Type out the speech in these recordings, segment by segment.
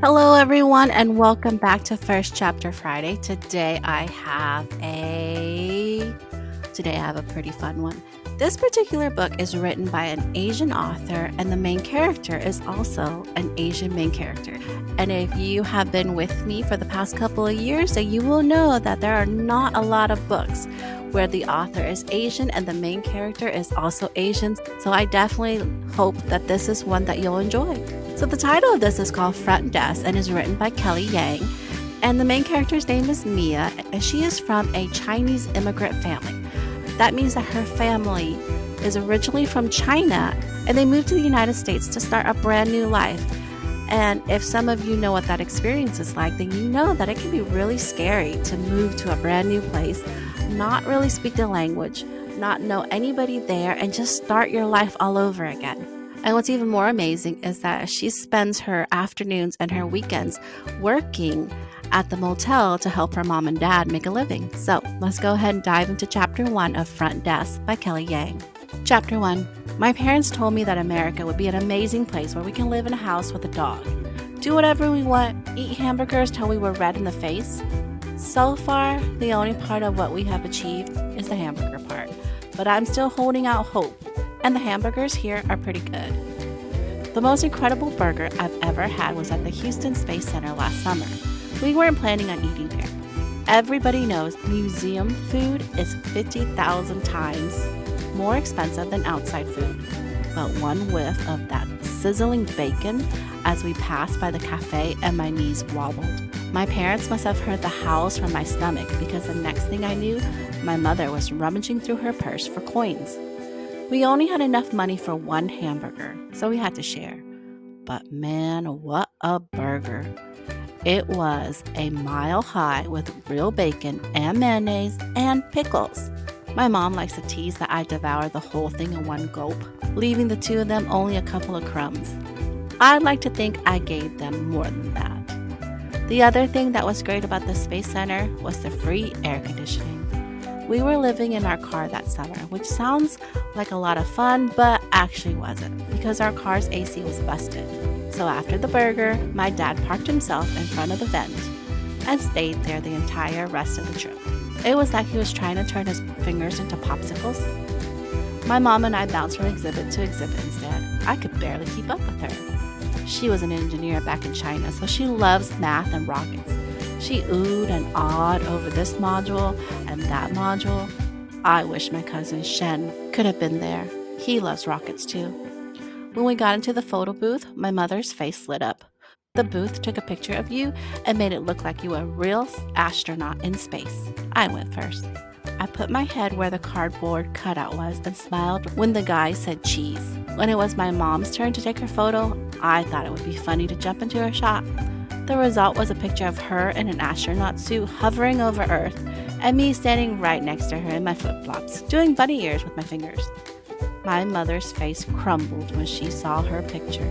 Hello, everyone, and welcome back to First Chapter Friday. Today I have a pretty fun one. This particular book is written by an Asian author, and the main character is also an Asian main character. And if you have been with me for the past couple of years, then you will know that there are not a lot of books where the author is Asian and the main character is also Asian. So I definitely hope that this is one that you'll enjoy. So the title of this is called Front Desk and is written by Kelly Yang. And the main character's name is Mia, and she is from a Chinese immigrant family. That means that her family is originally from China and they moved to the United States to start a brand new life. And if some of you know what that experience is like, then you know that it can be really scary to move to a brand new place, not really speak the language, not know anybody there, and just start your life all over again. And what's even more amazing is that she spends her afternoons and her weekends working at the motel to help her mom and dad make a living. So let's go ahead and dive into Chapter 1 of Front Desk by Kelly Yang. Chapter 1. My parents told me that America would be an amazing place where we can live in a house with a dog, do whatever we want, eat hamburgers till we were red in the face. So far, the only part of what we have achieved is the hamburger part, but I'm still holding out hope. And the hamburgers here are pretty good. The most incredible burger I've ever had was at the Houston Space Center last summer. We weren't planning on eating there. Everybody knows museum food is 50,000 times more expensive than outside food. But one whiff of that sizzling bacon as we passed by the cafe and my knees wobbled. My parents must have heard the howls from my stomach because the next thing I knew, my mother was rummaging through her purse for coins. We only had enough money for one hamburger, so we had to share. But man, what a burger. It was a mile high with real bacon and mayonnaise and pickles. My mom likes to tease that I devoured the whole thing in one gulp, leaving the two of them only a couple of crumbs. I'd like to think I gave them more than that. The other thing that was great about the Space Center was the free air conditioning. We were living in our car that summer, which sounds like a lot of fun, but actually wasn't, because our car's AC was busted. So after the burger, my dad parked himself in front of the vent and stayed there the entire rest of the trip. It was like he was trying to turn his fingers into popsicles. My mom and I bounced from exhibit to exhibit instead. I could barely keep up with her. She was an engineer back in China, so she loves math and rockets. She oohed and awed over this module and that module. I wish my cousin Shen could have been there. He loves rockets too. When we got into the photo booth, my mother's face lit up. The booth took a picture of you and made it look like you were a real astronaut in space. I went first. I put my head where the cardboard cutout was and smiled when the guy said cheese. When it was my mom's turn to take her photo, I thought it would be funny to jump into her shot. The result was a picture of her in an astronaut suit hovering over Earth and me standing right next to her in my flip-flops, doing bunny ears with my fingers. My mother's face crumbled when she saw her picture.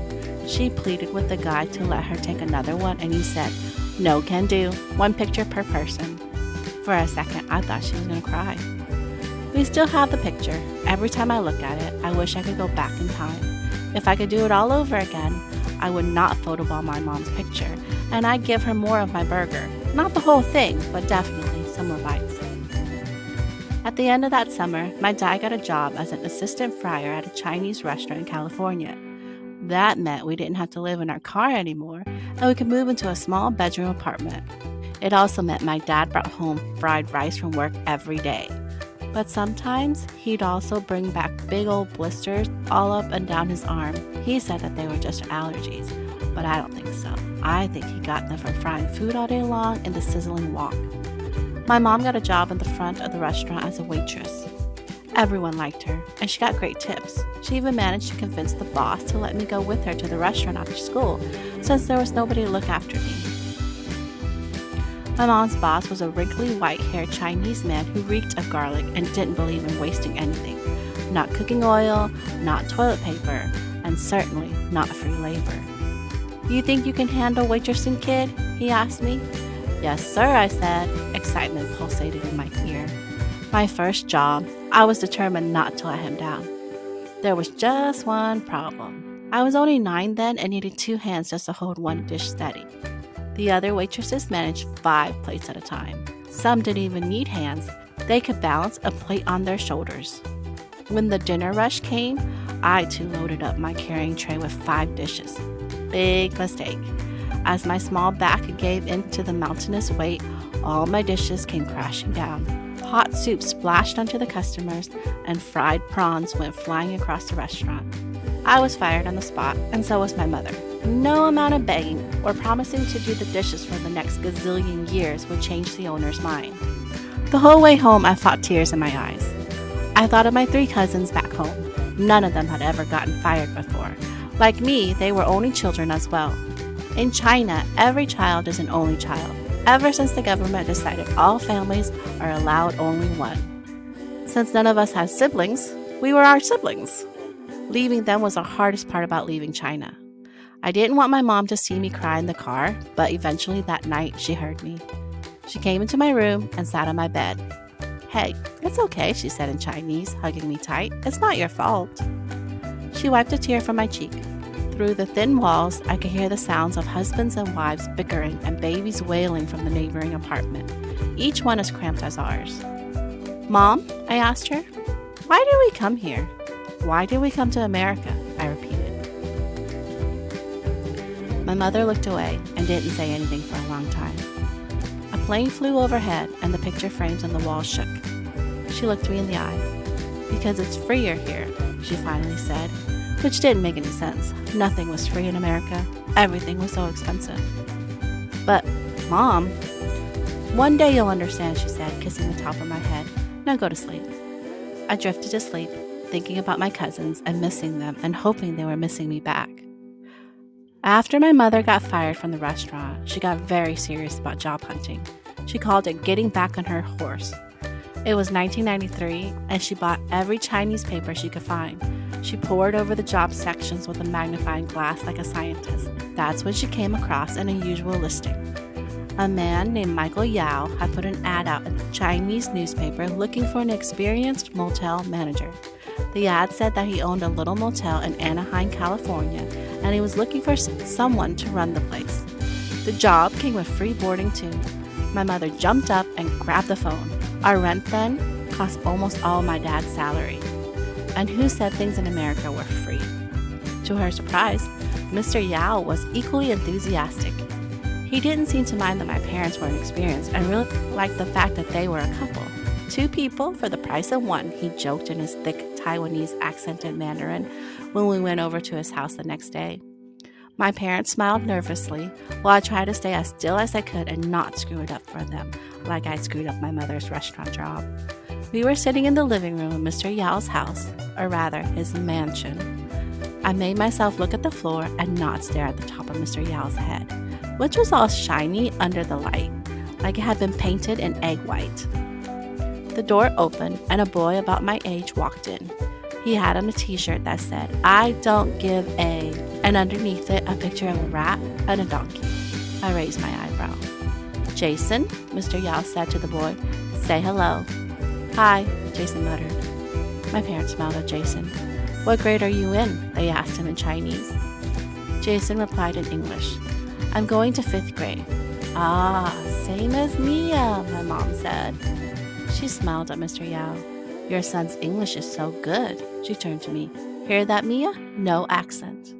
She pleaded with the guy to let her take another one, and he said, "No can do, one picture per person." For a second, I thought she was going to cry. We still have the picture. Every time I look at it, I wish I could go back in time. If I could do it all over again, I would not photoball my mom's picture, and I'd give her more of my burger. Not the whole thing, but definitely some more bites. At the end of that summer, my dad got a job as an assistant fryer at a Chinese restaurant in California. That meant we didn't have to live in our car anymore, and we could move into a small bedroom apartment. It also meant my dad brought home fried rice from work every day. But sometimes he'd also bring back big old blisters all up and down his arm. He said that they were just allergies, but I don't think so. I think he got them from frying food all day long in the sizzling wok. My mom got a job in the front of the restaurant as a waitress. Everyone liked her, and she got great tips. She even managed to convince the boss to let me go with her to the restaurant after school, since there was nobody to look after me. My mom's boss was a wrinkly, white-haired Chinese man who reeked of garlic and didn't believe in wasting anything. Not cooking oil, not toilet paper, and certainly not free labor. "You think you can handle waitressing, kid?" he asked me. "Yes, sir," I said. Excitement pulsated in my ear. My first job, I was determined not to let him down. There was just one problem. I was only 9 then and needed 2 hands just to hold one dish steady. The other waitresses managed 5 plates at a time. Some didn't even need hands. They could balance a plate on their shoulders. When the dinner rush came, I too loaded up my carrying tray with 5 dishes. Big mistake. As my small back gave in to the mountainous weight, all my dishes came crashing down. Hot soup splashed onto the customers, and fried prawns went flying across the restaurant. I was fired on the spot, and so was my mother. No amount of begging or promising to do the dishes for the next gazillion years would change the owner's mind. The whole way home, I fought tears in my eyes. I thought of my 3 cousins back home. None of them had ever gotten fired before. Like me, they were only children as well. In China, every child is an only child, ever since the government decided all families are allowed only one. Since none of us had siblings, we were our siblings. Leaving them was the hardest part about leaving China. I didn't want my mom to see me cry in the car, but eventually that night she heard me. She came into my room and sat on my bed. "Hey, it's okay," she said in Chinese, hugging me tight. "It's not your fault." She wiped a tear from my cheek. Through the thin walls, I could hear the sounds of husbands and wives bickering and babies wailing from the neighboring apartment, each one as cramped as ours. "Mom," I asked her, "why did we come here? Why did we come to America?" I repeated. My mother looked away and didn't say anything for a long time. A plane flew overhead and the picture frames on the wall shook. She looked me in the eye. "Because it's freer here," she finally said, which didn't make any sense. Nothing was free in America. Everything was so expensive. "But, Mom..." "One day you'll understand," she said, kissing the top of my head. "Now go to sleep." I drifted to sleep, thinking about my cousins and missing them and hoping they were missing me back. After my mother got fired from the restaurant, she got very serious about job hunting. She called it getting back on her horse. It was 1993, and she bought every Chinese paper she could find. She pored over the job sections with a magnifying glass like a scientist. That's when she came across an unusual listing. A man named Michael Yao had put an ad out in a Chinese newspaper looking for an experienced motel manager. The ad said that he owned a little motel in Anaheim, California, and he was looking for someone to run the place. The job came with free boarding too. My mother jumped up and grabbed the phone. Our rent then cost almost all my dad's salary. And who said things in America were free? To her surprise, Mr. Yao was equally enthusiastic. He didn't seem to mind that my parents were inexperienced and really liked the fact that they were a couple. 2 people for the price of 1, he joked in his thick Taiwanese accented Mandarin when we went over to his house the next day. My parents smiled nervously while I tried to stay as still as I could and not screw it up for them, like I screwed up my mother's restaurant job. We were sitting in the living room of Mr. Yao's house, or rather, his mansion. I made myself look at the floor and not stare at the top of Mr. Yao's head, which was all shiny under the light, like it had been painted in egg white. The door opened and a boy about my age walked in. He had on a t-shirt that said, "I don't give a," and underneath it a picture of a rat and a donkey. I raised my eyebrow. "Jason," Mr. Yao said to the boy, "say hello." "Hi," Jason muttered. My parents smiled at Jason. "What grade are you in?" they asked him in Chinese. Jason replied in English, "I'm going to 5th grade." "Ah, same as Mia," my mom said. She smiled at Mr. Yao. "Your son's English is so good." She turned to me. "Hear that, Mia? No accent."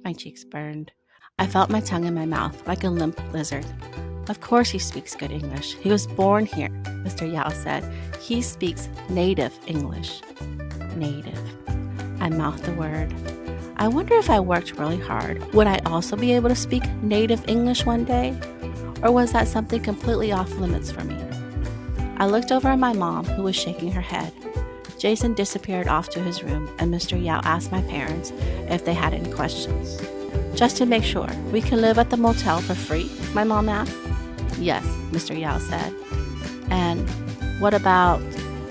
My cheeks burned. I felt my tongue in my mouth like a limp lizard. "Of course he speaks good English. He was born here," Mr. Yao said. "He speaks native English." Native. I mouthed the word. I wonder if I worked really hard, would I also be able to speak native English one day? Or was that something completely off limits for me? I looked over at my mom, who was shaking her head. Jason disappeared off to his room, and Mr. Yao asked my parents if they had any questions. "Just to make sure, we can live at the motel for free?" my mom asked. "Yes," Mr. Yao said. "And what about..."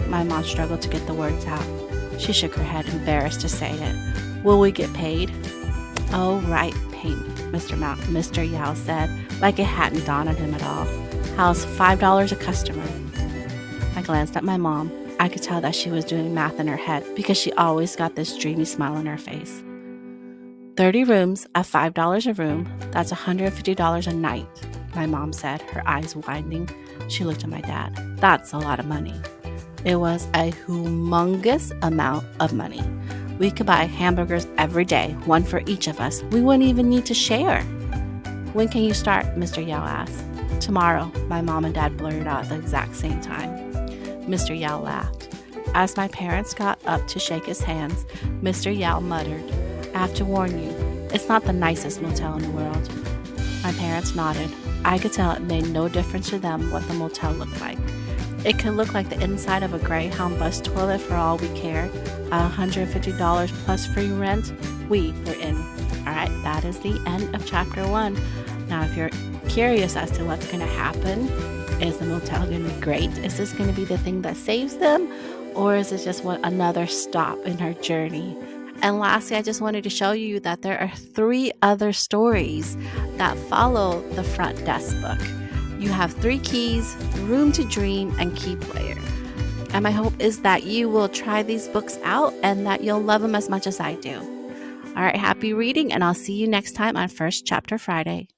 My mom struggled to get the words out. She shook her head, embarrassed to say it. "Will we get paid?" "Oh, right, payment," Mr. Yao said, like it hadn't dawned on him at all. "How's $5 a customer?" I glanced at my mom. I could tell that she was doing math in her head because she always got this dreamy smile on her face. 30 rooms at $5 a room. That's $150 a night, my mom said, her eyes widening. She looked at my dad. That's a lot of money. It was a humongous amount of money. We could buy hamburgers every day, one for each of us. We wouldn't even need to share. When can you start? Mr. Yao asked. Tomorrow, my mom and dad blurted out at the exact same time. Mr. Yao laughed. As my parents got up to shake his hands, Mr. Yao muttered, I have to warn you, it's not the nicest motel in the world. My parents nodded. I could tell it made no difference to them what the motel looked like. It could look like the inside of a Greyhound bus toilet for all we cared. $150 plus free rent. We were in. All right, that is the end of chapter 1. Now, if you're curious as to what's going to happen, is the motel going to be great? Is this going to be the thing that saves them? Or is it just another stop in her journey? And lastly, I just wanted to show you that there are 3 other stories that follow the front desk book. You have 3 keys, Room to Dream, and Key Player. And my hope is that you will try these books out and that you'll love them as much as I do. All right, happy reading, and I'll see you next time on First Chapter Friday.